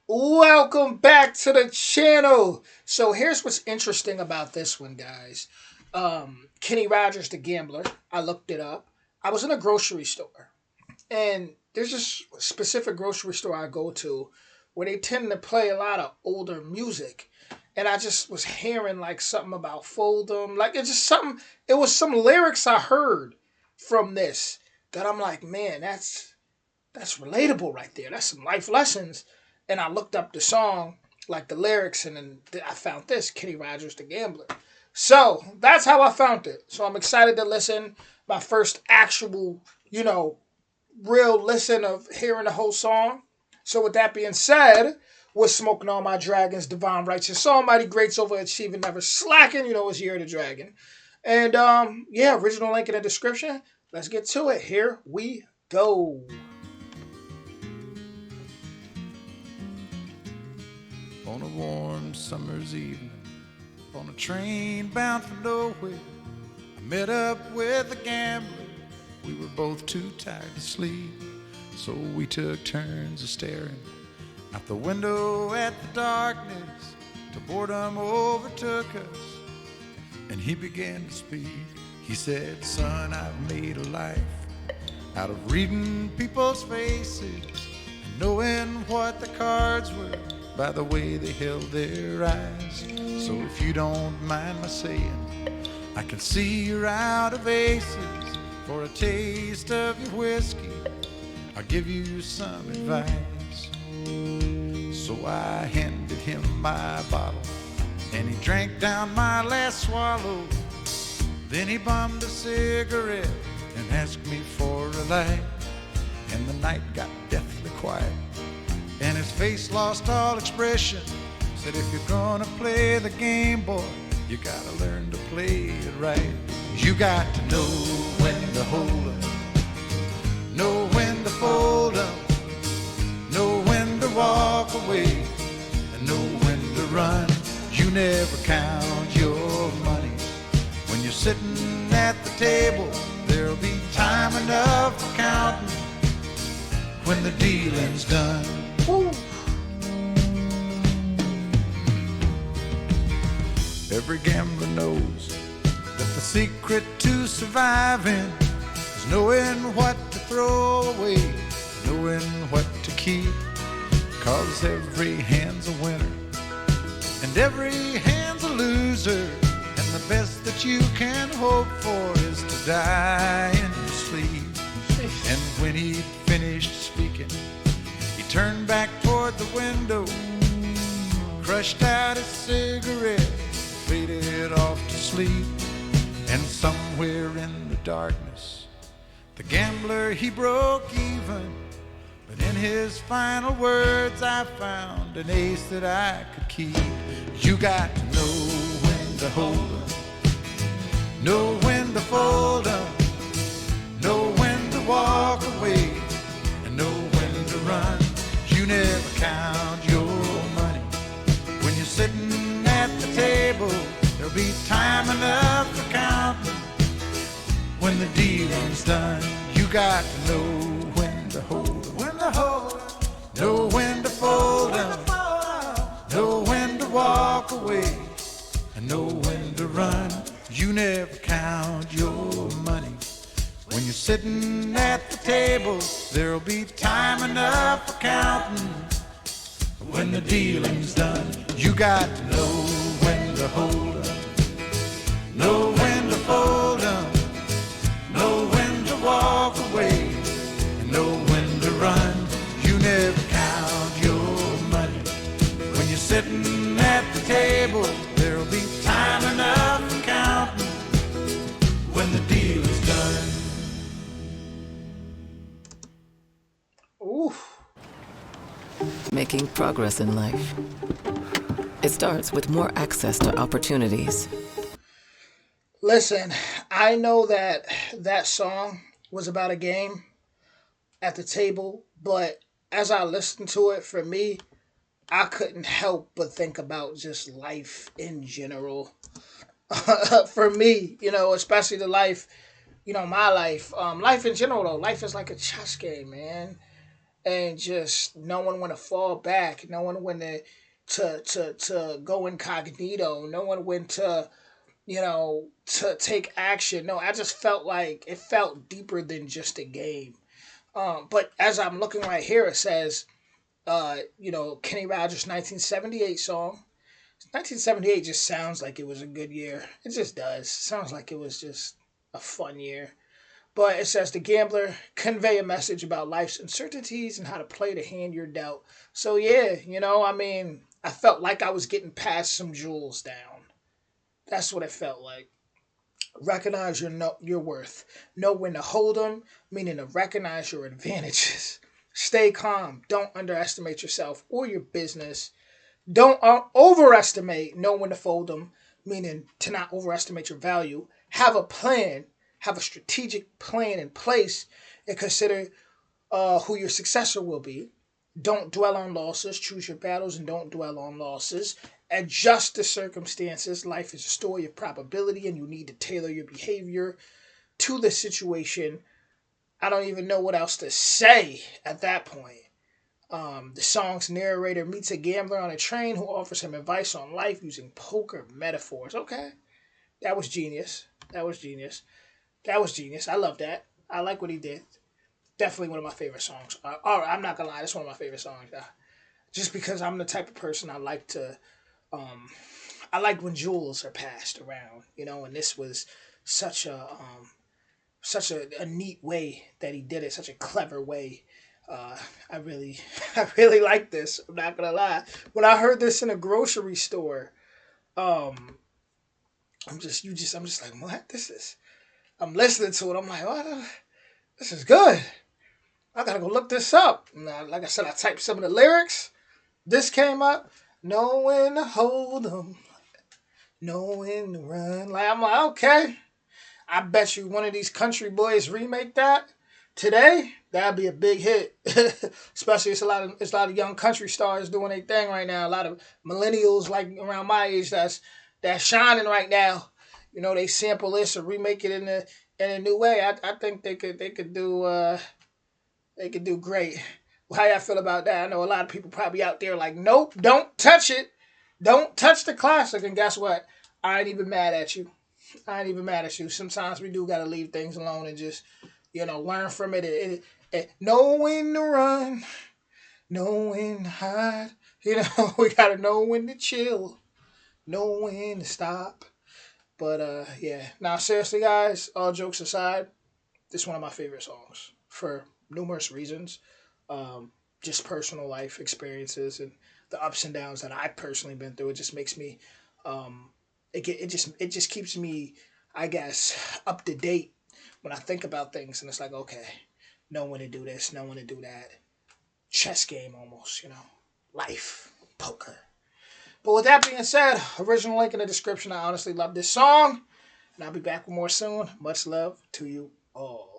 Welcome back to the channel. So here's what's interesting about this one, guys. Kenny Rogers, the gambler. I looked it up. I was in a grocery store, and there's this specific grocery store I go to where they tend to play a lot of older music, and I just was hearing like something about Fold'em. Like it's just something. It was some lyrics I heard from this that I'm like, man, that's relatable right there. That's some life lessons. And I looked up the song, like the lyrics, and then I found this Kenny Rogers, the Gambler. So that's how I found it. So I'm excited to listen. My first actual, real listen of hearing the whole song. So with that being said, we're smoking on my dragons, divine righteous soul, mighty greats overachieving, never slacking. It's Year of the Dragon. And yeah, original link in the description. Let's get to it. Here we go. On a warm summer's evening, on a train bound for nowhere, I met up with a gambler. We were both too tired to sleep, so we took turns of staring out the window at the darkness till boredom overtook us, and he began to speak. He said, "Son, I've made a life out of reading people's faces and knowing what the cards were by the way they held their eyes. So if you don't mind my saying, I can see you're out of aces. For a taste of your whiskey, I'll give you some advice." So I handed him my bottle, and he drank down my last swallow. Then he bummed a cigarette and asked me for a light, and the night got deathly quiet, and his face lost all expression. Said, "If you're gonna play the game, boy, you gotta learn to play it right. You got to know when to hold up, know when to fold up, know when to walk away, and know when to run. You never count your money when you're sitting at the table. There'll be time enough for counting when the dealing's done." Woo. Every gambler knows that the secret to surviving is knowing what to throw away, knowing what to keep. 'Cause every hand's a winner and every hand's a loser, and the best that you can hope for is to die in your sleep. And when he'd finished speaking, he turned back toward the window, crushed out his cigarette, faded off to sleep. And somewhere in the darkness, the gambler, he broke even. But in his final words, I found an ace that I could keep. You got to know when to hold up, know when to fold up, know when to walk away, and know when to run. You never count your money when you're sitting at the table. There'll be time enough for counting when the dealing's done. You got to know when to hold 'em, when to hold 'em, know when to fold 'em, know when to walk away, and know when to run. You never count your money when you're sitting at the table. There'll be time enough for counting when the dealing's done. You got to know when to hold 'em, know when to fold 'em, know when to walk away, and know when to run. You never count your money when you're sitting at the table. There'll be time enough for counting when the deal is done. Oof. Making progress in life. It starts with more access to opportunities. Listen, I know that that song was about a game at the table, but as I listened to it, for me, I couldn't help but think about just life in general. For me, especially the life, my life. Life in general, though. Life is like a chess game, man. and just knowing when to fall back, knowing when to go incognito, knowing when to to take action. No, I just felt like it felt deeper than just a game. But as I'm looking right here, it says, Kenny Rogers' 1978 song. 1978 just sounds like it was a good year. It just does. It sounds like it was just a fun year. But it says the gambler convey a message about life's uncertainties and how to play the hand you're dealt. So yeah, I mean, I felt like I was getting past some jewels down. That's what it felt like. Recognize your worth. Know when to hold them, meaning to recognize your advantages. Stay calm. Don't underestimate yourself or your business. Don't overestimate. Know when to fold them, meaning to not overestimate your value. Have a plan. Have a strategic plan in place and consider who your successor will be. Don't dwell on losses. Choose your battles and don't dwell on losses. Adjust the circumstances. Life is a story of probability, and you need to tailor your behavior to the situation. I don't even know what else to say at that point. The song's narrator meets a gambler on a train who offers him advice on life using poker metaphors. Okay, that was genius. That was genius. That was genius. I love that. I like what he did. Definitely one of my favorite songs. I'm not gonna lie, that's one of my favorite songs. Just because I'm the type of person I like to, um, I like when jewels are passed around, and this was such a neat way that he did it, such a clever way. I really, I really like this. I'm not gonna lie. When I heard this in a grocery store, um, I'm just like, what? I'm listening to it. I'm like, what? This is good. I gotta go look this up. Now, like I said, I typed some of the lyrics. This came up. Know when to hold 'em, know when to run. Like I'm like, okay. I bet you one of these country boys remake that today. That'd be a big hit. Especially it's a lot of young country stars doing their thing right now. A lot of millennials like around my age that's shining right now. They sample this or remake it in a new way. I think they could do great. Well, how y'all feel about that? I know a lot of people probably out there like, nope, don't touch it. Don't touch the classic. And guess what? I ain't even mad at you. I ain't even mad at you. Sometimes we do got to leave things alone and just, learn from it. Know when to run, know when to hide. We got to know when to chill, know when to stop. But, yeah. Now, seriously, guys, all jokes aside, this is one of my favorite songs for numerous reasons. Um, just personal life experiences and the ups and downs that I personally been through. It just makes me, um, it just keeps me, I guess, up to date when I think about things. And it's like, okay, know when to do this, know when to do that. Chess game almost, life, poker. But with that being said, original link in the description. I honestly love this song. And I'll be back with more soon. Much love to you all.